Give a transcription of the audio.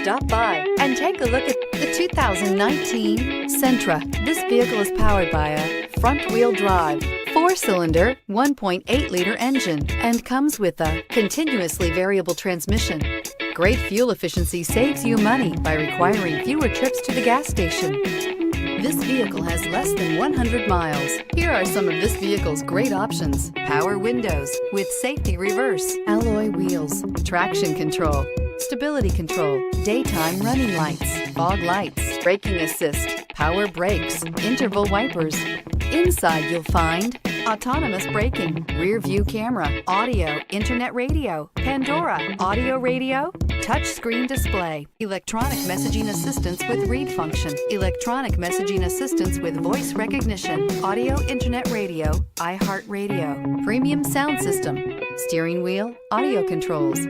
Stop by and take a look at the 2019 Sentra. This vehicle is powered by a front-wheel drive, 4-cylinder, 1.8-liter engine, and comes with a continuously variable transmission. Great fuel efficiency saves you money by requiring fewer trips to the gas station. This vehicle has less than 100 miles. Here are some of this vehicle's great options: power windows with safety reverse, alloy wheels, traction control, stability control, daytime running lights, fog lights, braking assist, power brakes, interval wipers. Inside you'll find autonomous braking, rear view camera, audio, internet radio, Pandora, audio radio, touchscreen display, electronic messaging assistance with read function, electronic messaging assistance with voice recognition, audio internet radio, iHeartRadio, premium sound system, steering wheel audio controls.